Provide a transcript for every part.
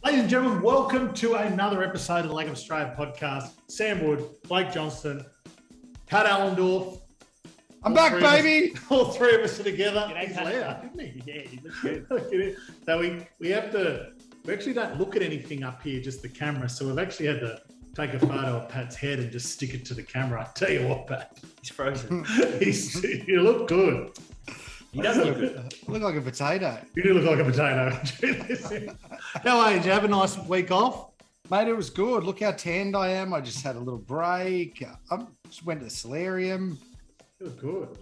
Ladies and gentlemen, welcome to another episode of the Leg of Australia podcast. Sam Wood, Blake Johnston, Pat Allendorf. I'm back, baby. All three of us are together. G'day, He's Pat. loud, isn't he? Yeah, he looks good. So we actually don't look at anything up here, just the camera. So we've actually had to take a photo of Pat's head and just stick it to the camera. I tell you what, Pat, He's frozen. you look good. He does look good. I look like a potato. You do look like a potato. How are you? Did you have a nice week off? Mate, it was good. Look how tanned I am. I just had a little break. I just went to the solarium. You look good.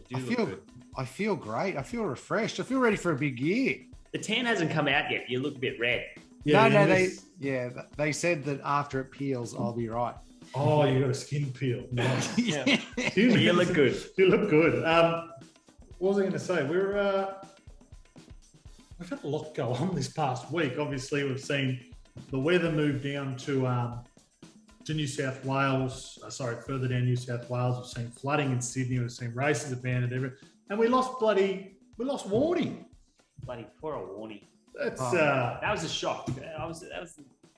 I feel great. I feel refreshed. I feel ready for a big year. The tan hasn't come out yet. You look a bit red. They said that after it peels, I'll be right. Oh, you got a skin peel. Nice. Yeah. You look good. You look good. What was I going to say? We've had a lot go on this past week. Obviously, we've seen the weather move down to New South Wales. Further down New South Wales. We've seen flooding in Sydney. We've seen races abandoned everywhere, and we lost Warnie. Bloody poor old Warnie. That's That was a shock. That was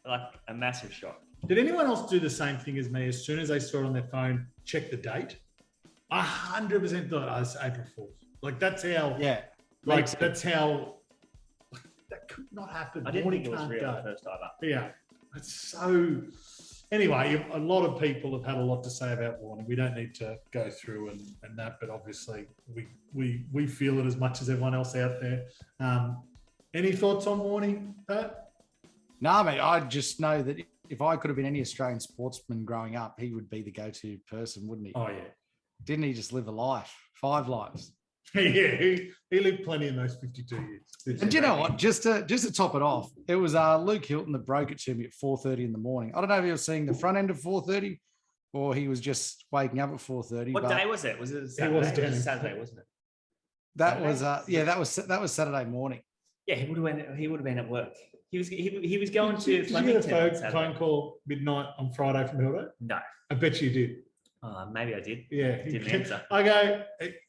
like a massive shock. Did anyone else do the same thing as me? As soon as they saw it on their phone, check the date. 100% thought, oh, it's April Fool's. Like that's how. Yeah. That's how. Like, that could not happen. I didn't think it was Warnie real can't the go. first time up. Yeah, it's so. Anyway, a lot of people have had a lot to say about Warnie. We don't need to go through and that, but obviously we feel it as much as everyone else out there. Any thoughts on Warnie, Pat? No, mate, I just know that if I could have been any Australian sportsman growing up, he would be the go-to person, wouldn't he? Oh yeah. Didn't he just live a life? 5 lives. Yeah, he lived plenty in those 52 years. And do you know what? Just to top it off, it was Luke Hilton that broke it to me at 4:30 in the morning. I don't know if he was seeing the front end of 4:30 or he was just waking up at 4:30. What day was it? Was it Saturday? It was It was Saturday, wasn't it? That was Saturday morning. Yeah, he would have been at work. He was going to Did you Flemington. get on a Saturday. phone call midnight on Friday from Hildo? No. I bet you did. Maybe I did. Yeah. Didn't answer. I go,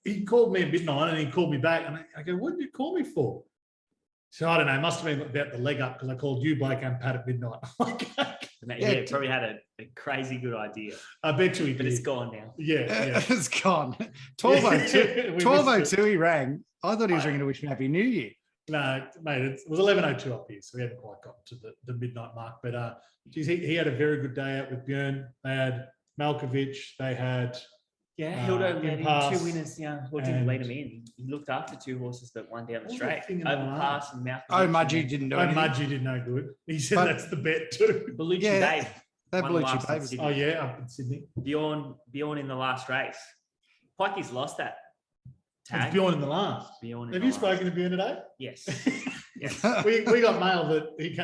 he called me at midnight and he called me back. And I go, what did you call me for? So I don't know. It must have been about the leg up because I called you, Blake, and Pat at midnight. Yeah, probably had a crazy good idea. I bet you he But did. it's gone now. Yeah. It's gone. 12:02. We missed 12:02 he rang. I thought he was ringing to wish me Happy New Year. No, mate, it was 11:02 up here, so we haven't quite gotten to the midnight mark. But geez, he had a very good day out with Björn. They had Malkovich. They had Hildo led Impasse in 2 winners. Yeah, or didn't lead him in. He looked after 2 horses that won down the What was straight. that thing in the Overpass and Malcolm. Oh, Mudgee didn't do no, anything. Mudgee did no good. He said But- that's the bet too. Belucci Yeah, Babe. That won blew last in papers. Sydney. Oh yeah, up in Sydney. Bjorn in the last race. Pikey's lost that tag. It's Bjorn in the last. Bjorn in Have the you last. spoken to Bjorn today? Yes. Yes. we got mail that he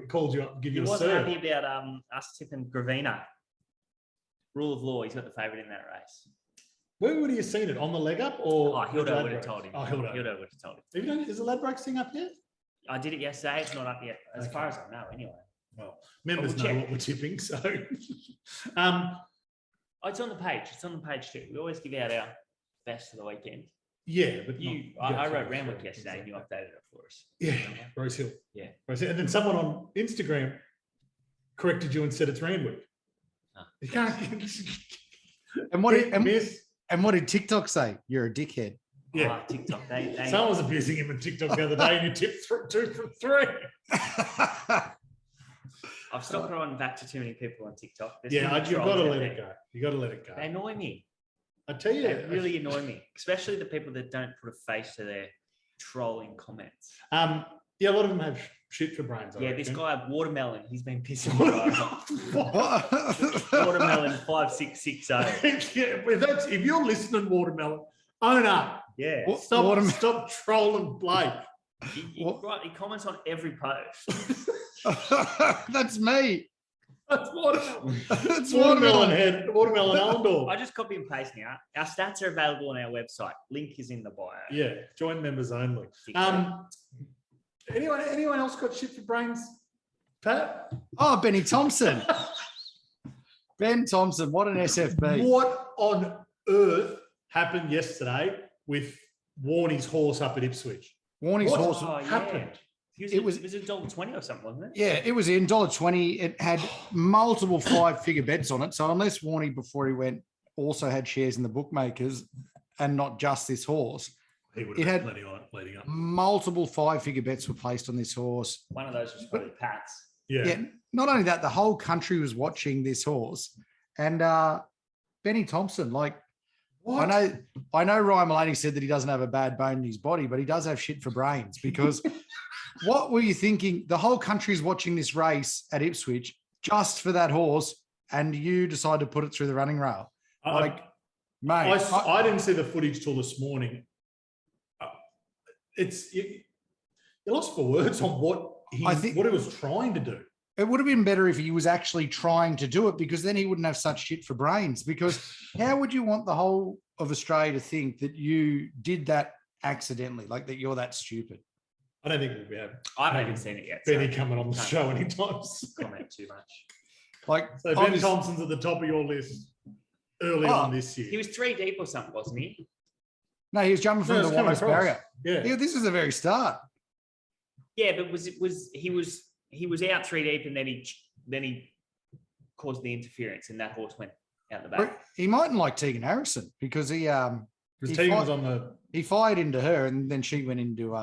called you up and give He you a wasn't serve. happy about us tipping Gravina. Rule of law. He's got the favourite in that race. Where would he have seen it? On the leg up or? Oh, Hildo the would have Ladbrokes? told him. Oh, Hildo. would have told him. Have you done, is the Ladbrokes thing up yet? I did it yesterday. It's not up yet, as Okay. far as I know. Anyway. Well, members We'll know check. what we're tipping, so. Oh, it's on the page. It's on the page too. We always give out our best for the weekend. Yeah, but I wrote Ramwick yesterday and you updated it for us. Yeah, Rose Hill. Yeah. Rose Hill. And then someone on Instagram corrected you and said it's Randwick. Ah. You can't. And what Hit, did, miss. and what did TikTok say? You're a dickhead. Yeah. TikTok. They Someone was abusing him on TikTok the other day and you tipped 2 from 3. I've stopped going back to too many people on TikTok. There's Yeah, too you've many got to trolls let out it there. go. You got to let it go. They annoy me. I tell you, They really annoy me, especially the people that don't put a face to their trolling comments. yeah, a lot of them have shit for brains. I Yeah, this reckon. guy Watermelon, he's been pissing me off. Watermelon 5660. Yeah, if you're listening, Watermelon, own up. Yeah, Stop trolling Blake. he comments on every post. That's me. That's Watermelon. That's Watermelon head. Watermelon Allendorf. I just copy and paste now. Our stats are available on our website. Link is in the bio. Yeah, join members only. Anyone else got shit for brains? Pat? Oh, Benny Thompson. Ben Thompson, what an SFB. What on earth happened yesterday with Warnie's horse up at Ipswich? Warnie's What horse. Oh, yeah. happened? It was $1.20 or something, wasn't it? Yeah, it was in $1.20. It had multiple 5-figure bets on it. So unless Warney, before he went, also had shares in the bookmakers and not just this horse, He would it have had plenty on it leading up. multiple 5-figure bets were placed on this horse. One of those was probably Pat's. Yeah. Not only that, the whole country was watching this horse. And Benny Thompson, like, What? I know Ryan Maloney said that he doesn't have a bad bone in his body, but he does have shit for brains, because what were you thinking? The whole country's watching this race at Ipswich just for that horse, and you decide to put it through the running rail. Like, mate. I didn't see the footage till this morning. You're lost for words on what he was trying to do. It would have been better if he was actually trying to do it, because then he wouldn't have such shit for brains. Because how would you want the whole of Australia to think that you did that accidentally, like that you're that stupid? I don't think we'll be able. I haven't seen it yet. Benny coming on the show anytime soon. Comment too much. Like, so Ben Thompson's at the top of your list early on this year. He was 3 deep or something, wasn't he? No, he was jumping from the widest barrier. Yeah, this is the very start. Yeah, but he was out 3 deep, and then he caused the interference, and that horse went out the back. He mightn't like Tegan Harrison, because Tegan was on the. He fired into her, and then she went into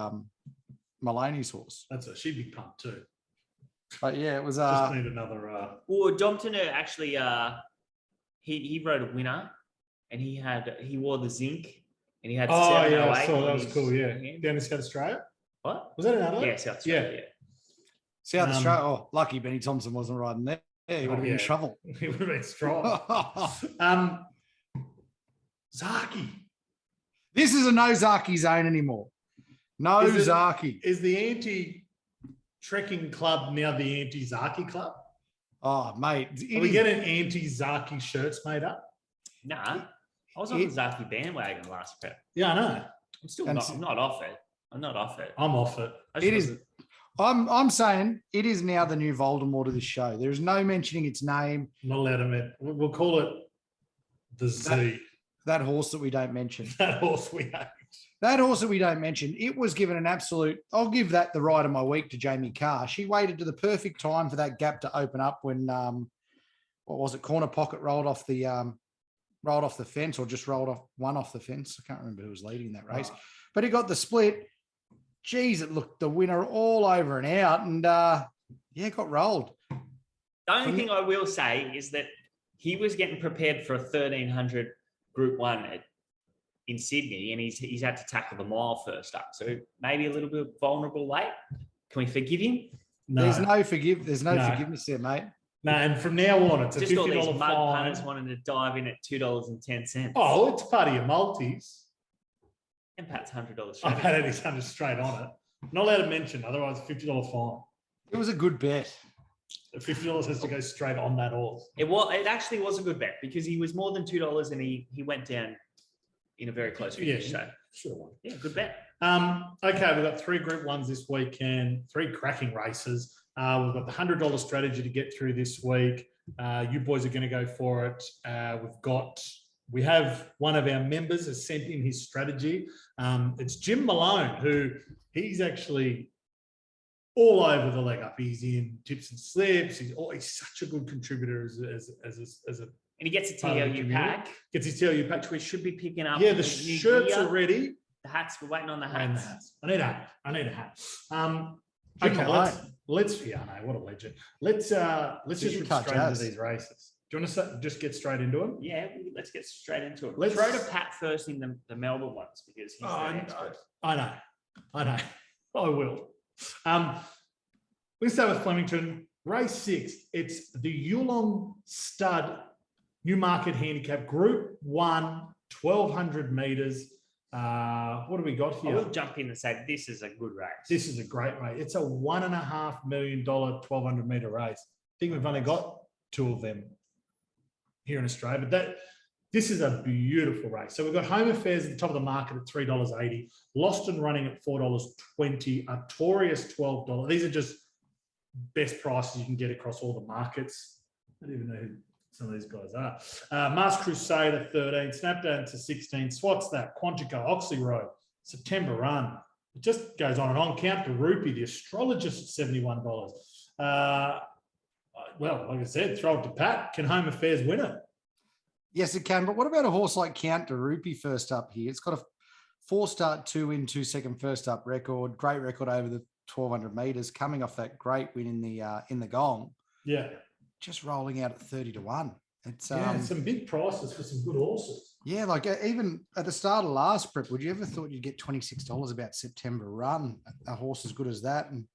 Maloney's horse. She'd be pumped too. But yeah, it was just need another. Well, Dompton actually he rode a winner, and he wore the zinc, and he had. Oh yeah, I saw that was cool. Yeah, down in South Australia. What was that in Adelaide? Yeah, South Australia. Yeah. South Australia. Oh, lucky Benny Thompson wasn't riding there. Yeah, he would have been in trouble. He would have been strong. Zaaki. This is a no Zaaki zone anymore. No Zaaki. Is the anti-trekking club now the Anti-Zaaki club? Oh, mate. Are we getting Anti-Zaaki shirts made up? Nah. I was on the Zaaki bandwagon last prep. Yeah, I know. I'm not off it. I'm off it. It is. I'm saying it is now the new Voldemort of this show. There is no mentioning its name. Not allowed to mention. We'll call it the Z. That horse that we don't mention. That horse we hate. That horse that we don't mention. It was given an absolute. I'll give that the ride of my week to Jamie Carr. She waited to the perfect time for that gap to open up when what was it? Corner Pocket rolled off the fence, or just rolled off the fence. I can't remember who was leading that race, but he got the split. Geez, it looked the winner all over and out, and got rolled. The only thing I will say is that he was getting prepared for a 1300 Group 1 in Sydney, and he's had to tackle the mile first up. So maybe a little bit vulnerable late. Can we forgive him? No. There's no forgiveness there, mate. No, and from now on, it's just a $50 all these mud fine. punters wanting to dive in at $2.10. Oh, it's part of your multis. And Pat's $100. I've had his 100 straight on it. Not allowed to mention, otherwise $50 fine. It was a good bet. $50 has to go straight on that horse. It actually was a good bet, because he was more than $2, and he went down in a very close finish. Yeah, sure. Yeah, good bet. Okay, we've got 3 Group 1s this weekend, 3 cracking races. We've got the $100 strategy to get through this week. You boys are going to go for it. We have one of our members has sent in his strategy. It's Jim Malone, who he's actually all over the leg up. He's in tips and slips. He's such a good contributor as a. And he gets a TLU pack. Gets his TLU pack. Which we should be picking up. Yeah, the shirts are ready. The hats, we're waiting on the hats. I need a hat. Okay, let's. Yeah, I know, what a legend. Let's just get straight into these races. Do you want to just get straight into them? Yeah, let's get straight into it. Let's throw to Pat first in the Melbourne ones, because he's the expert. I know. I will. Let's start with Flemington. Race 6. It's the Yulong Stud Newmarket Handicap Group 1, 1,200 metres. What do we got here? I will jump in and say this is a good race. This is a great race. It's a $1.5 million 1,200 metre race. I think we've only got 2 of them here in Australia, but this is a beautiful race. So we've got Home Affairs at the top of the market at $3.80, Lost and Running at $4.20, Artorias $12. These are just best prices you can get across all the markets. I don't even know who some of these guys are. Mask Crusade at 13, Snapdown to 16, Swats That, Quantico, Oxley Road, September Run, it just goes on and on. Count the Rupee, the astrologist at $71. Well, like I said, throw it to Pat. Can Home Affairs win it? Yes, it can. But what about a horse like Count de Rupee first up here? It's got a 4-start, 2-win, 2-second first up record. Great record over the 1,200 metres, coming off that great win in the Gong. Yeah. Just rolling out at 30-1. It's some big prices for some good horses. Yeah, like even at the start of last prep, would you ever thought you'd get $26 about September run? A horse as good as that. And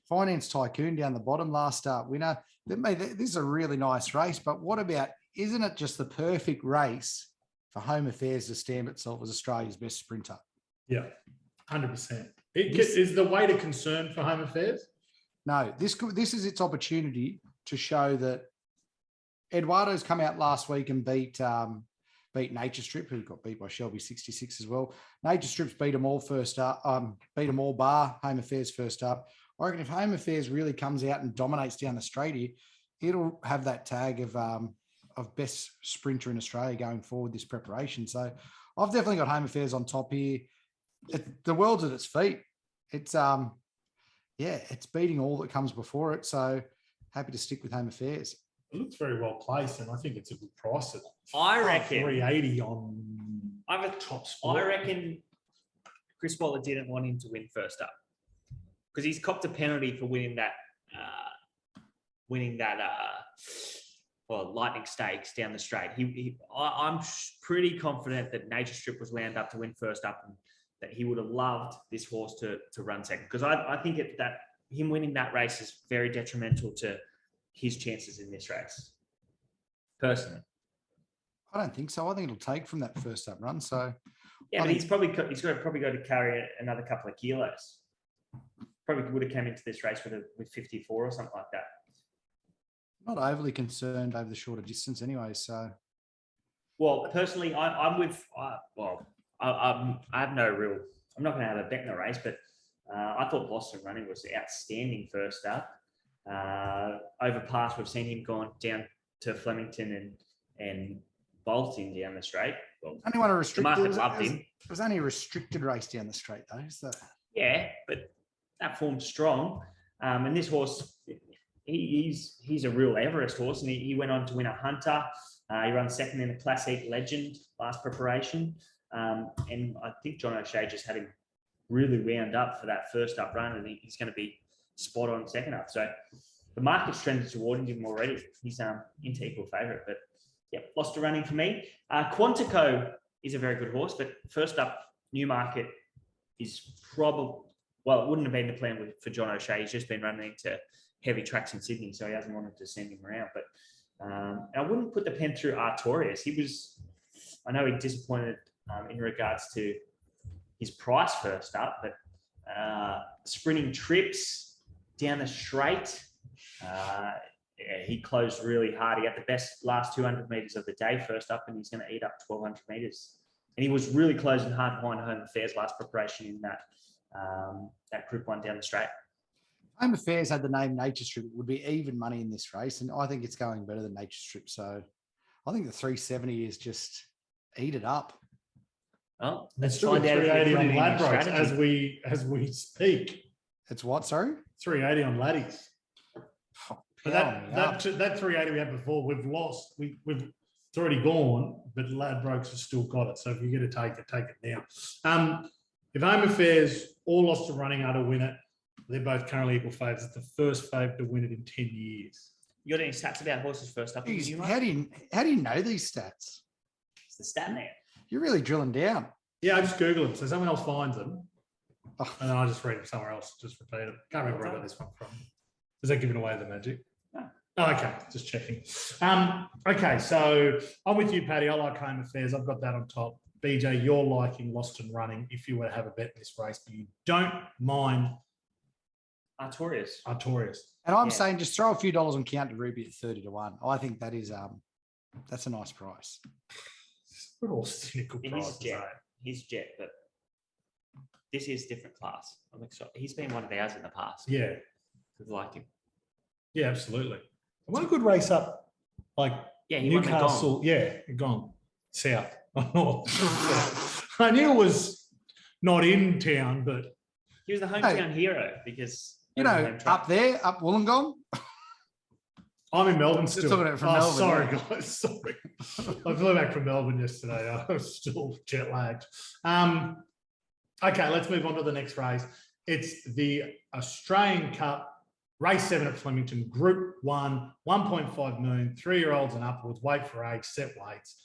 Finance Tycoon down the bottom, last start winner. This is a really nice race, but what about, isn't it just the perfect race for Home Affairs to stamp itself as Australia's best sprinter? Yeah, 100%. Is the weight a concern for Home Affairs? No, this is its opportunity to show that Eduardo's come out last week and beat Nature Strip, who got beat by Shelby 66 as well. Nature Strip's beat them all first up, beat them all bar Home Affairs first up. I reckon if Home Affairs really comes out and dominates down the straight here, it'll have that tag of best sprinter in Australia going forward this preparation. So I've definitely got Home Affairs on top here. The world's at its feet. It's it's beating all that comes before it. So happy to stick with Home Affairs. It looks very well placed, and I think it's a good price. I reckon 380 on. I have a top spot. I reckon Chris Waller didn't want him to win first up because he's copped a penalty for winning that Lightning Stakes down the straight. I'm pretty confident that Nature Strip was wound up to win first up, and that he would have loved this horse to run second, because I think that him winning that race is very detrimental to his chances in this race. Personally, I don't think so. I think it'll take from that first up run. So yeah, but he's probably got to carry another couple of kilos. Probably would have come into this race with 54 or something like that. Not overly concerned over the shorter distance anyway. So, well, personally, I'm with. I have no real. I'm not going to have a bet in the race, but I thought Boston Running was outstanding first up. Overpass, we've seen him gone down to Flemington and bolting down the straight. Well, only one restricted. The market loved him. It was only a restricted race down the straight though. So yeah, but that form's strong. And this horse, he's a real Everest horse, and he went on to win a Hunter. He ran second in the Classic Legend last preparation. And I think John O'Shea just had him really wound up for that first up run, and he's going to be spot on second up. So the market's trended towards him already. He's into equal favourite, but yeah, lost a running for me. Quantico is a very good horse, but first up, Newmarket is probably, well, it wouldn't have been the plan for John O'Shea. He's just been running into heavy tracks in Sydney, so he hasn't wanted to send him around. But I wouldn't put the pen through Artorias. I know he disappointed in regards to his price first up, but sprinting trips down the straight, he closed really hard. He had the best last 200 metres of the day first up, and he's going to eat up 1,200 metres. And he was really closing hard behind Home Affairs last preparation in that Group 1 down the straight. Home Affairs had the name Nature Strip. It would be even money in this race, and I think it's going better than Nature Strip. So I think the 370 is just eat it up. Oh, let's find out 380 on Ladbrokes as we speak. It's what? Sorry, 380 on Laddies. Oh, that 380 we had before, we've lost. It's already gone, but Ladbrokes has still got it. So if you're going to take it now. If Home Affairs all lost to Running Are to win it, they're both currently equal faves. It's the first fave to win it in 10 years. You got any stats about horses first up? Jeez, how do you know these stats? It's the stat man. You're really drilling down. Yeah, I just Google them. So someone else finds them. And then I just read them somewhere else. Just repeat it. Can't remember where I got this one from. Is that giving away the magic? No. Oh, okay. Just checking. Okay, so I'm with you, Paddy. I like Home Affairs. I've got that on top. BJ, you're liking Lost and Running if you were to have a bet in this race, but you don't mind Artorias. And I'm saying just throw a few dollars on Count de Rupee at 30-1. I think that is that's a nice price. Good all cynical price. He's jet, but this is different class. I'm excited. He's been one of ours in the past. Yeah. We've liked him. Yeah, absolutely. What a good race up, like Newcastle. Gone south. I knew it was not in town, but He was the hometown hero because up there, up Wollongong. I'm in Melbourne still. Talking about it from Melbourne. Sorry, guys. Sorry. I flew back from Melbourne yesterday. I was still jet lagged. Okay, let's move on to the next race. It's the Australian Cup, race 7 at Flemington, Group 1, 1.5 million, 3-year-olds and upwards, weight for age, set weights.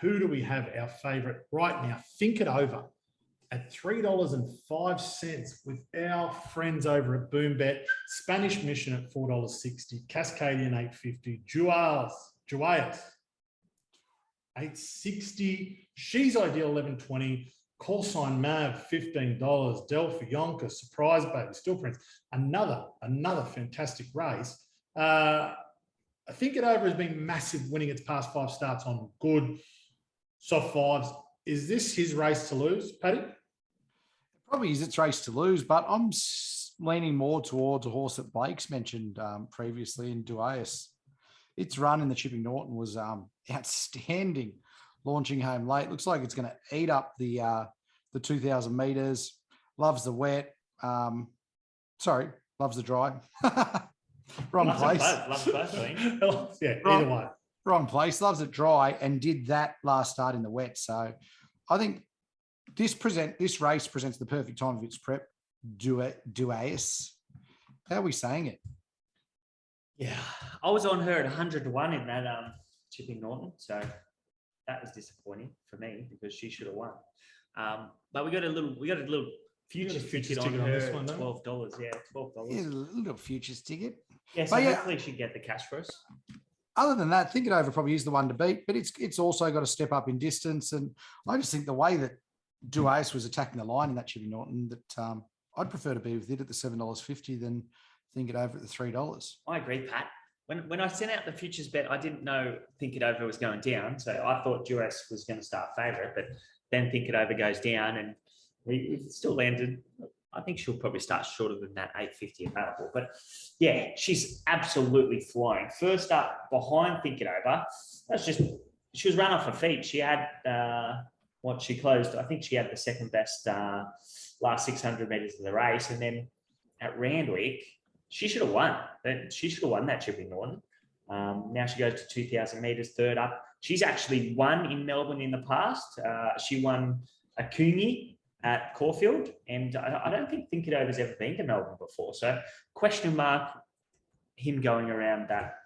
Who do we have our favourite right now? Think it over at $3.05 with our friends over at Boombet, Spanish Mission at $4.60, Cascadian $8.50, Juayas $8.60, She's Ideal $11.20, Call Sign Mav $15, Delphi Yonka, Surprise Baby, Still Prince, another fantastic race. Think It Over has been massive, winning its past 5 starts on good soft 5s. Is this his race to lose, Paddy? Probably is its race to lose, but I'm leaning more towards a horse that Blake's mentioned previously in Duais. Its run in the Chipping Norton was outstanding, launching home late. Looks like it's going to eat up the 2,000 metres. Loves the wet. Loves the dry. Wrong place. Loves both, I think. Yeah, either way. Wrong place. Loves it dry and did that last start in the wet. So I think this race presents the perfect time of its prep. Duais. How are we saying it? Yeah, I was on her at 100 to 1 in that Chipping Norton, so that was disappointing for me because she should have won. But we got a little futures ticket on her this one, at $12. Yeah, $12. Yeah, a little futures ticket. Yeah, so hopefully she get the cash for us. Other than that, Think It Over probably is the one to beat, but it's also got to step up in distance. And I just think the way that Duais was attacking the line in that Chipping Norton, that I'd prefer to be with it at the $7.50 than Think It Over at the $3. I agree, Pat. When I sent out the futures bet, I didn't know Think It Over was going down, so I thought Duais was going to start favourite, but then Think It Over goes down, and we still landed. I think she'll probably start shorter than that 850 available. But yeah, she's absolutely flying. First up behind Think It Over, she was run off her feet. She had she closed. I think she had the second best last 600 metres of the race. And then at Randwick, she should have won. She should have won that Chipping Norton. Now she goes to 2,000 metres, third up. She's actually won in Melbourne in the past. She won a Cooney at Caulfield, and I don't think It Over's ever been to Melbourne before. So question mark him going around that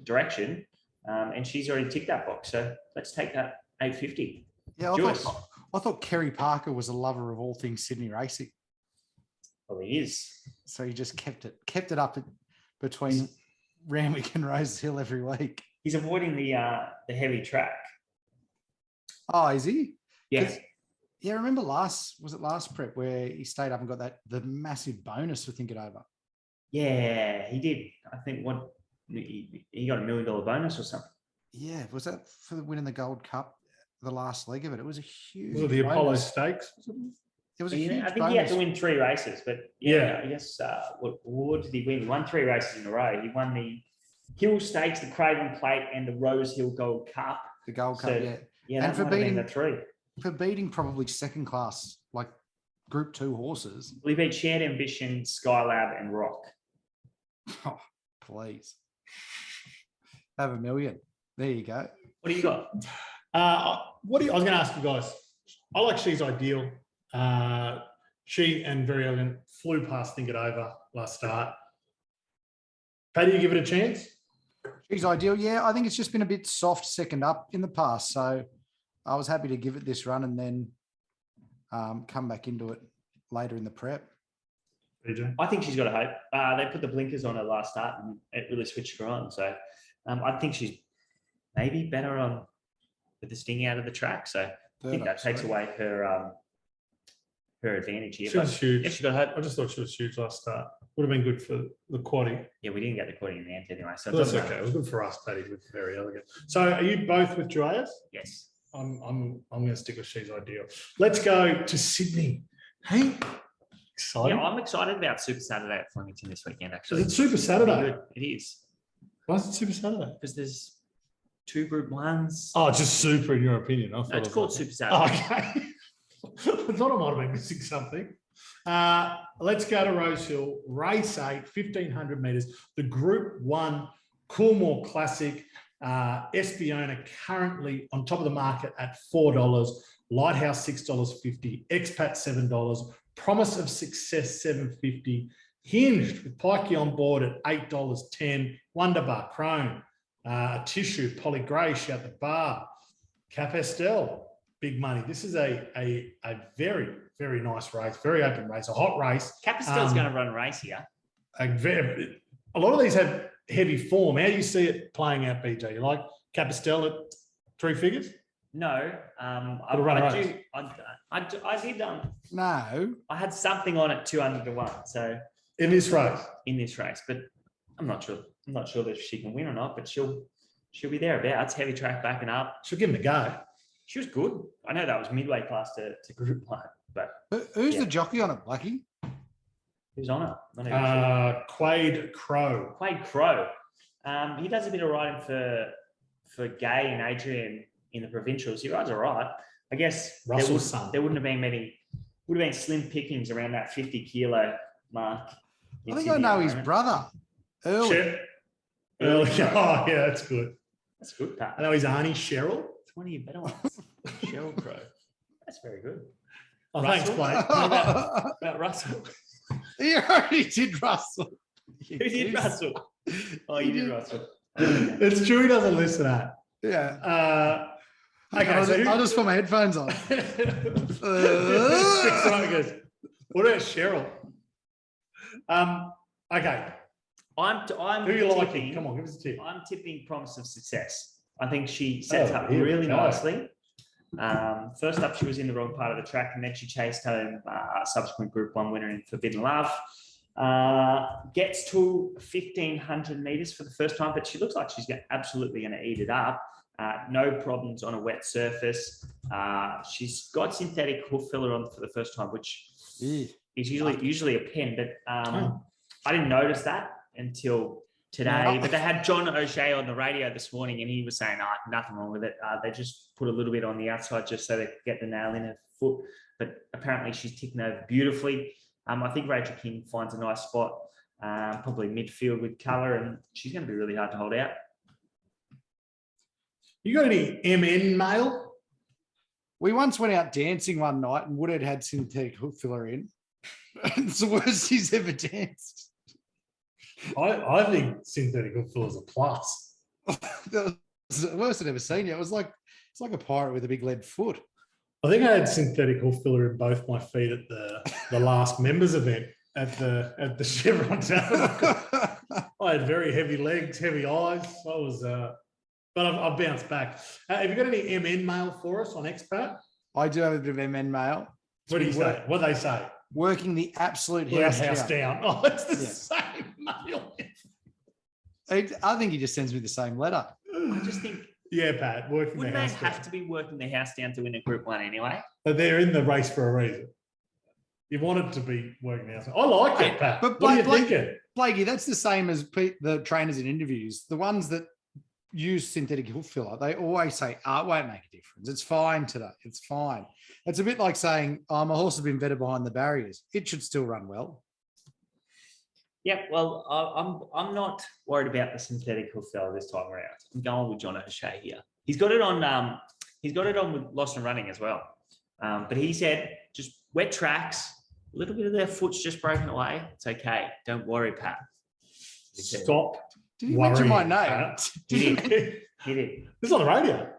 direction, and she's already ticked that box. So let's take that 850. Yeah, I thought Kerry Parker was a lover of all things Sydney racing. Well, he is. So he just kept it up between Randwick and Rose Hill every week. He's avoiding the heavy track. Oh, is he? Yes. Yeah, remember last prep where he stayed up and got the massive bonus for Think It Over? Yeah, he did. I think he got $1 million bonus or something. Yeah, was that for winning the Gold Cup, the last leg of it? It was a huge. Was it the Apollo Stakes? It was a huge I think bonus. he had to win 3 races, but I guess what did he win? He won 3 races in a row. He won the Hill Stakes, the Craven Plate, and the Rose Hill Gold Cup. The Gold Cup, yeah. Yeah, and for beating the 3. For beating probably second class, like Group 2 horses. Well, he beat Shared Ambition, Skylab, and Rock. Oh, please. Have $1 million. There you go. What do you got? I was going to ask you guys. I like She's Ideal. She and Very Elegant flew past Think It Over last start. Paddy, you give it a chance? She's Ideal. Yeah, I think it's just been a bit soft second up in the past. So I was happy to give it this run and then come back into it later in the prep. BJ? I think she's got a hope. They put the blinkers on her last start and it really switched her on. So I think she's maybe better on with the sting out of the track. So I think that takes away her advantage here. She was huge. Yeah, she got hope. I just thought she was huge last start. Would have been good for the quaddie. Yeah, we didn't get the quaddie in the end anyway. So that's okay. It was good for us, Paddy, with Very Elegant. So are you both with Juayas? Yes. I'm going to stick with She's Ideal. Let's go to Sydney. Hey, exciting. Yeah, I'm excited about Super Saturday at Flemington this weekend, actually. Is it Super Saturday? It is. Why is it Super Saturday? Because there's 2 Group 1s. Oh, just super in your opinion. I thought it's called Super Saturday. Oh, okay. I thought I might have been missing something. Let's go to Rosehill. Race 8, 1,500 metres. The Group 1 Coolmore Classic. Espiona currently on top of the market at $4. Lighthouse $6.50. Expat $7. Promise of Success $7.50. Hinged with Pikey on board at $8.10. Wonderbar Chrome. Tissue, Polly Gray, Shout the Bar. Capistel, big money. This is a very, very nice race, very open race, a hot race. Capistel's going to run a race here. A lot of these have heavy form. How do you see it playing out, BJ? You like Capistel at 3 figures? No, I did. No, I had something on it 200 to 1. So in this race, but I'm not sure. I'm not sure that she can win or not, but she'll be thereabouts. Heavy track backing up. She'll give him a go. She was good. I know that was midway class to Group 1, but who's the jockey on it, Blackie? Who's on it? Not even sure. Quade Crow. Quade Crow. He does a bit of riding for Gay and Adrian in the provincials. He rides all right. I guess Russell's son. There wouldn't have been many. Would have been slim pickings around that 50 kilo mark. I think I know his brother. Early. Oh, yeah, that's good. That's good, Pat. I know his auntie Cheryl. It's one of your better ones. Cheryl Crow. That's very good. Oh, thanks, Blake. About Russell. He already did Russell. Who did Russell? Oh, you did Russell. It's true he doesn't listen to that. Yeah. Okay, I'll just put my headphones on. What about Cheryl? Okay. I'm Who you tipping, liking? Come on, give us a tip. I'm tipping Promise of Success. I think she sets up really nicely. First up, she was in the wrong part of the track, and then she chased home a subsequent Group 1 winner in Forbidden Love. Gets to 1,500 metres for the first time, but she looks like she's absolutely going to eat it up. No problems on a wet surface. She's got synthetic hoof filler on for the first time, which is usually a pen, but I didn't notice that until today. But they had John O'Shea on the radio this morning, and he was saying, nothing wrong with it. They just put a little bit on the outside just so they could get the nail in her foot. But apparently she's ticking over beautifully. I think Rachel King finds a nice spot, probably midfield with colour, and she's going to be really hard to hold out. You got any MN mail? We once went out dancing one night, and Woodhead had synthetic hoof filler in. It's the worst he's ever danced. I think synthetic hoof filler is a plus. That was the worst I'd ever seen you. It's like a pirate with a big lead foot. I think I had synthetic hoof filler in both my feet at the last members event at the Chevron Tavern. I had very heavy legs, heavy eyes. I was, but I've bounced back. Have you got any MN mail for us on Expat? I do have a bit of MN mail. What do you say? What do they say? Working the absolute house down. Oh, it's the same mail. I think he just sends me the same letter. I just think. Yeah, Pat, Wouldn't they have to be working their house down to win a Group 1 anyway? But they're in the race for a reason. You wanted to be working the house. I like it, Pat. But what are you thinking? Blakey, that's the same as the trainers in interviews. The ones that use synthetic hoof filler, they always say, it won't make a difference. It's fine today. It's fine. It's a bit like saying, my horse has been vetted behind the barriers. It should still run well. Yeah, well, I'm not worried about the synthetic hoof filler this time around. I'm going with John O'Shea here. He's got it on. He's got it on with Lost and Running as well. But he said just wet tracks, a little bit of their foot's just broken away. It's okay. Don't worry, Pat. Stop. Did he mention my name? He did. He did. This is on the radio.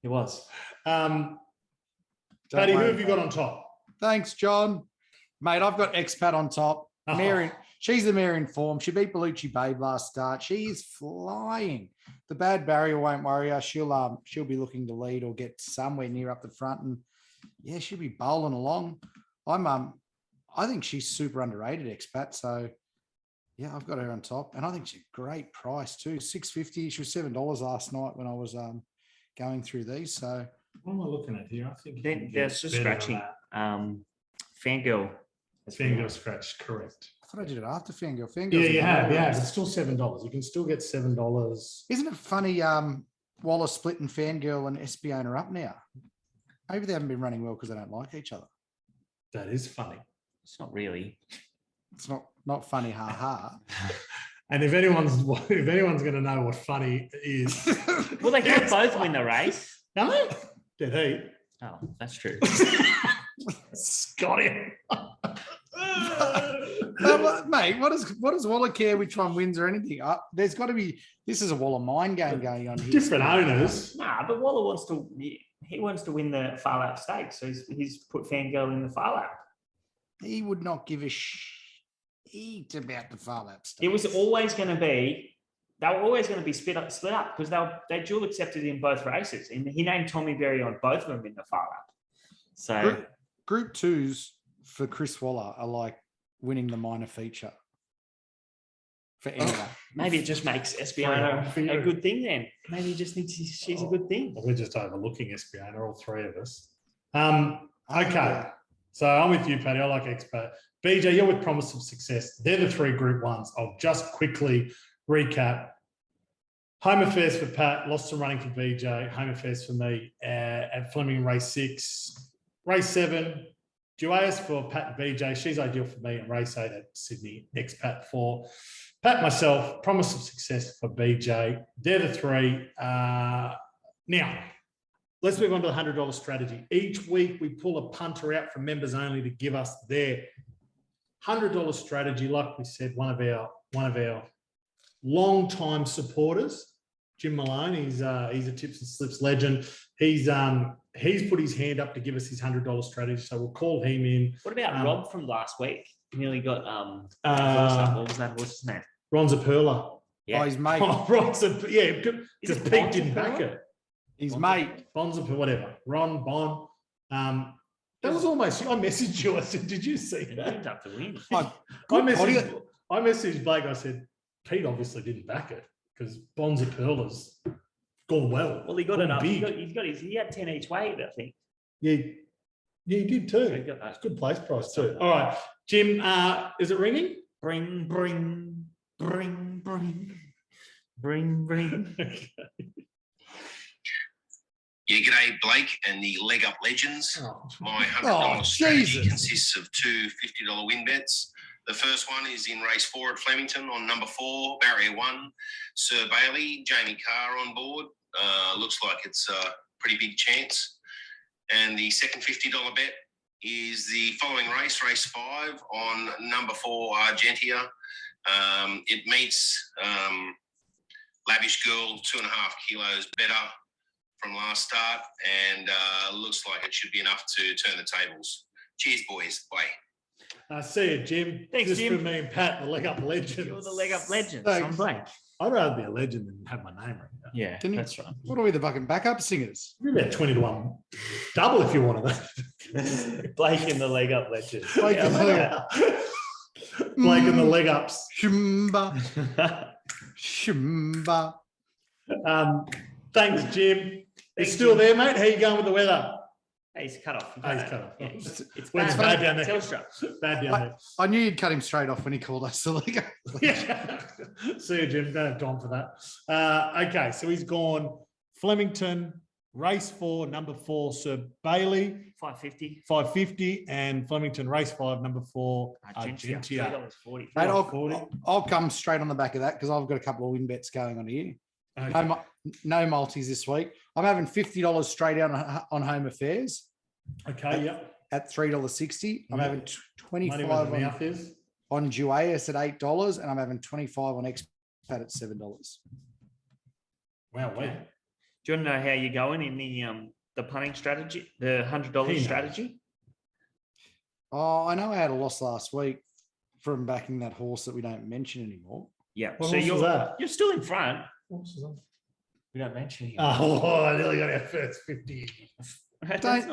It was. Paddy, who have you got on top? Thanks, John. Mate, I've got Expat on top. She's the mare in form. She beat Bellucci Babe last start. She is flying. The bad barrier won't worry her. She'll be looking to lead or get somewhere near up the front, and yeah, she'll be bowling along. I think she's super underrated, Expat. So yeah, I've got her on top, and I think she's a great price too. $6.50. She was $7 last night when I was going through these. So what am I looking at here? I think there's just scratching. Fangirl. Fangirl scratched, correct. I thought I did it after Fangirl. Yeah, you have. Yeah, it's still $7. You can still get $7. Isn't it funny? Wallace Split and Fangirl and Espiona are up now. Maybe they haven't been running well because they don't like each other. That is funny. It's not really. It's not funny, ha ha. And if anyone's going to know what funny is, Well, they can't both win the race. no, did he? Oh, that's true. Got him. Mate, what does Waller care which one wins or anything? There's got to be. This is a Waller mind game going on here. Different owners. Nah, but Waller wants to. He wants to win the Far Lap Stakes, so he's put Fangirl in the Far Lap. He would not give a shit about the Far Lap Stakes. It was always going to be. They were always going to be split up because they dual accepted in both races, and he named Tommy Berry on both of them in the Far Lap. So Group 2s for Chris Waller are like winning the minor feature for anyone. Maybe it just makes Espiona a good thing then. Maybe he just thinks she's a good thing. We're just overlooking Espiona, all three of us. Okay. So I'm with you, Paddy. I like Expert. BJ, you're with Promise of Success. They're the three Group 1s. I'll just quickly recap. Home affairs for Pat, lost some running for BJ. Home affairs for me at Flemington race 6. Race 7, Duas for Pat and BJ. She's ideal for me. And race 8 at Sydney, Expat 4. Pat, myself, Promise of Success for BJ. They're the three. Now, let's move on to the $100 strategy. Each week we pull a punter out from members only to give us their $100 strategy. Like we said, one of our long-time supporters, Jim Malone. He's a Tips and Slips legend. He's put his hand up to give us his $100 strategy. So we'll call him in. What about Rob from last week? He nearly got what was that? What's his name? Ronza Perla. Yeah. Oh, his mate. Oh, because Pete didn't back it. His mate. Bonza, whatever. Ron, Bon. That was almost, I messaged you. I said, did you see that? Up to win. I messaged Blake. I said, Pete obviously didn't back it because Bonza Perla's gone well. Well, he got it up. Big. He had 10 each way, I think. Yeah, he did too. It's good place price too. All right, Jim, is it ringing? Bring. Okay. Yeah, g'day, Blake and the Leg Up Legends. My $100 strategy consists of two $50 win bets. The first one is in race 4 at Flemington on number 4, barrier 1, Sir Bailey, Jamie Carr on board. Looks like it's a pretty big chance. And the second $50 bet is the following race, race 5 on number 4, Argentia. It meets Lavish Girl, 2.5 kilos better from last start, and looks like it should be enough to turn the tables. Cheers, boys. Bye. See you, Jim. Thanks, Just Jim. for me and Pat, the Leg Up Legends. You're the Leg Up Legends. Thanks. I'm Blake. I'd rather be a legend than have my name right now. Yeah, that's right. What are we, the fucking backup singers? You're about 20 to 1 double if you wanted that. Blake and the Leg Up Legends. Blake and the Leg Up. Blake and the Leg Ups. Shumba. Shumba. Thanks, Jim. Thanks, It's still Jim. there, mate. How you going with the weather? Hey, he's cut off. Oh, he's cut off. Yeah, it's Well, it's bad. bad down there. Telstra. Bad down there. I knew you'd cut him straight off when he called us the Lego. Yeah. See you, Jim. Don't have time for that. Okay, so he's gone Flemington, race 4, number 4, Sir Bailey, 550. 550, and Flemington, race 5, number 4, Argentia. $3.40. Mate, I'll come straight on the back of that because I've got a couple of win bets going on here. Okay. No multis this week. I'm having $50 straight out on Home Affairs. Okay, yep. At $3.60. I'm having Money 25 where the mouth is. on Duas at $8, and I'm having 25 on Expat at $7. Wow, wait. Do you want to know how you're going in the punting strategy, the $100 strategy? Oh, I know I had a loss last week from backing that horse that we don't mention anymore. Yeah. What So horse was that? you're still in front. What was that? We don't mention him. Oh, I nearly got our first 50. That's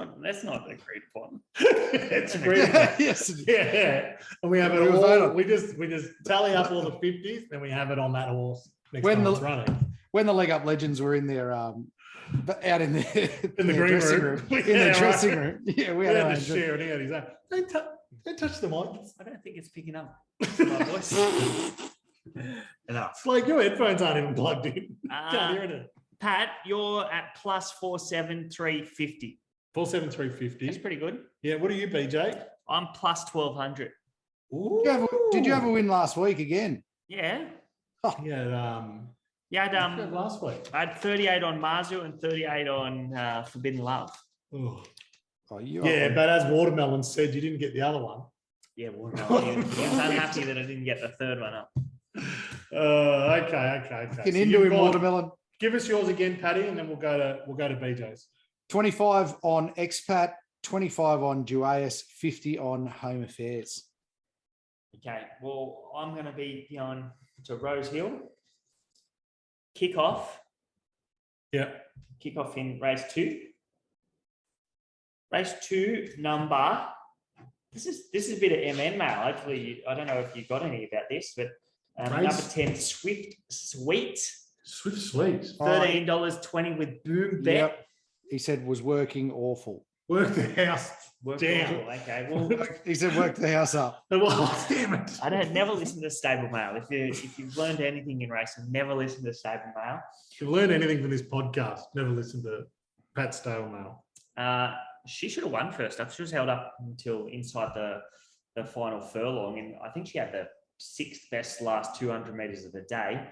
not agreed upon. It's great. Yes. Yeah. And we have it all. We just tally up all the 50s, then we have it on that horse next time it's running. When the Leg Up Legends were in there, out in the green dressing room. in the dressing room. Yeah, we had to share it out. He's like, don't touch the mic. I don't think it's picking up my voice. Enough. It's like your headphones aren't even plugged in. Can't hear it. Pat, you're at plus 47350. 47350. That's pretty good. Yeah. What are you, BJ? I'm plus 1,200. Did you have a win last week again? Yeah. Yeah. Yeah. Last week. I had 38 on Marzu and 38 on Forbidden Love. Oh. Yeah, but as Watermelon said, you didn't get the other one. Yeah, Watermelon. He was unhappy that I didn't get the third one up. Okay. Get into him, Watermelon. Give us yours again, Paddy, and then we'll go to BJ's. 25 on Expat, 25 on Duais, 50 on Home Affairs. Okay, well, I'm going to be going to Rose Hill. Kickoff. Yeah. Kickoff in race 2. Race 2 number. This is a bit of MN mail. Hopefully, I don't know if you've got any about this, but number 10, Swift Sweet. Swift Sweet. $13.20 with Boom Bet. Yep. He said was working awful. Work the house down. Awful. Okay, well, he said work the house up. Oh, damn it. I don't never listen to Stable Mail. If you've learned anything in racing, never listen to Stable Mail. If you learn anything from this podcast, never listen to Pat Stable Mail. She should have won first up. She was held up until inside the final furlong, and I think she had the 6th best last 200 metres of the day.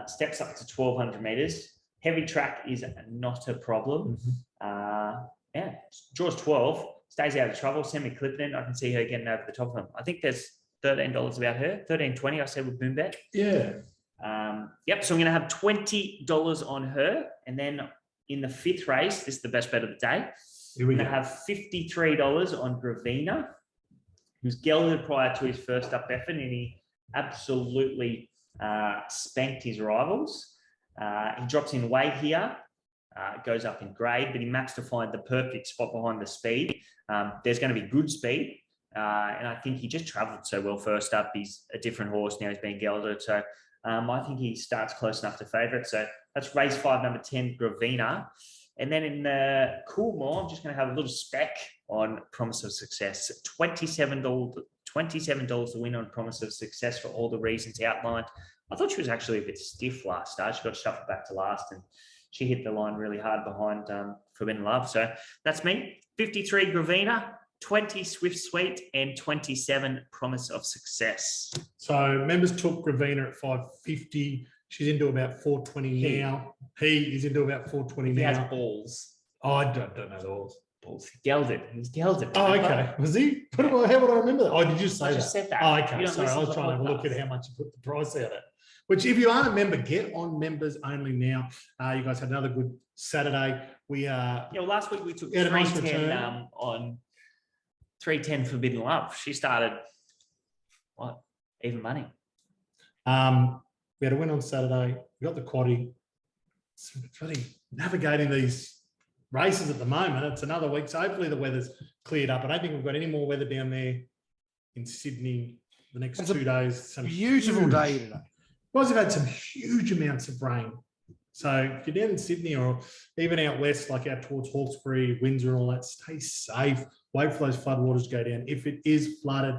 Steps up to 1,200 metres. Heavy track is not a problem. Draws 12, stays out of trouble. Send me Clipton. I can see her getting over the top of him. I think there's $13 about her. $13.20 I said with Boom Bet. Yeah. So I'm going to have $20 on her, and then in the 5th race, this is the best bet of the day. Here we I'm go. going to have $53 on Gravina, who's gelded prior to his first up effort, and he absolutely spanked his rivals. He drops in weight here, goes up in grade, but he maps to find the perfect spot behind the speed. There's going to be good speed, and I think he just travelled so well first up. He's a different horse now. He's been gelded, so I think he starts close enough to favourite. So that's race 5, number 10, Gravina. And then in the Coolmore, I'm just going to have a little spec on Promise of Success. $27 to win on Promise of Success for all the reasons outlined. I thought she was actually a bit stiff last start. She got shuffled back to last, and she hit the line really hard behind Forbidden Love. So that's me. 53 Gravina, 20 Swift Sweet, and 27 Promise of Success. So members took Gravina at 550. She's into about 420 now. He is into about 420 He now. has balls. Oh, I don't know the balls. Balls. Gelded. He was gelded. Oh, okay. Was he? How would I remember that? Oh, did you say I that? just said that. Oh, You okay. don't Sorry, I listen was to the trying to have a look podcast. at how much you put the price out at. Which, if you aren't a member, get on members only now. You guys had another good Saturday. Last week we took had a nice 310 return. on 310 Forbidden Love. She started even money. We had a win on Saturday. We got the quaddie. It's bloody navigating these races at the moment. It's another week, so hopefully the weather's cleared up. I don't think we've got any more weather down there in Sydney the next It's 2 days. Some Beautiful day today. Guys have had some huge amounts of rain. So if you're down in Sydney or even out west, like out towards Hawkesbury, Windsor and all that, stay safe. Wait for those floodwaters to go down. If it is flooded,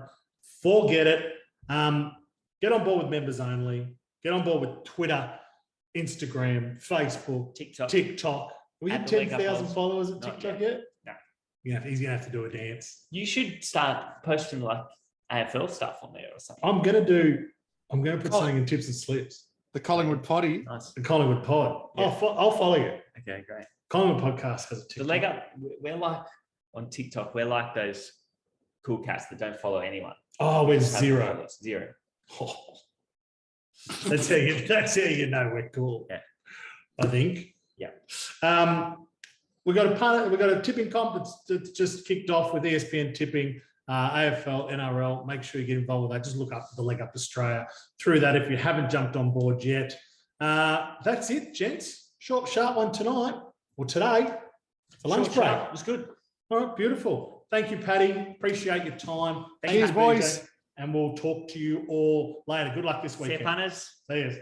forget it. Get on board with members only. Get on board with Twitter, Instagram, Facebook, TikTok. We have 10,000 followers at TikTok yet? No. He's going to have to do a dance. You should start posting like AFL stuff on there or something. I'm going to put something in tips and slips. The Collingwood Poddy. Nice. The Collingwood Pod. Yeah. I'll follow you. Okay, great. Collingwood Podcast has a TikTok. The leg up, we're like on TikTok, we're like those cool cats that don't follow anyone. Oh, we're Just have zero. followers. Zero. Oh. That's how you know we're cool. Yeah. I think. Yeah. We got a tipping comp that's just kicked off with ESPN tipping, AFL, NRL. Make sure you get involved with that. Just look up the Leg Up Australia through that if you haven't jumped on board yet. That's it, gents. Short, sharp one tonight or today. It's a lunch break. It was good. All right, beautiful. Thank you, Paddy. Appreciate your time. Cheers, boys. And we'll talk to you all later. Good luck this See weekend. you, punters. See you.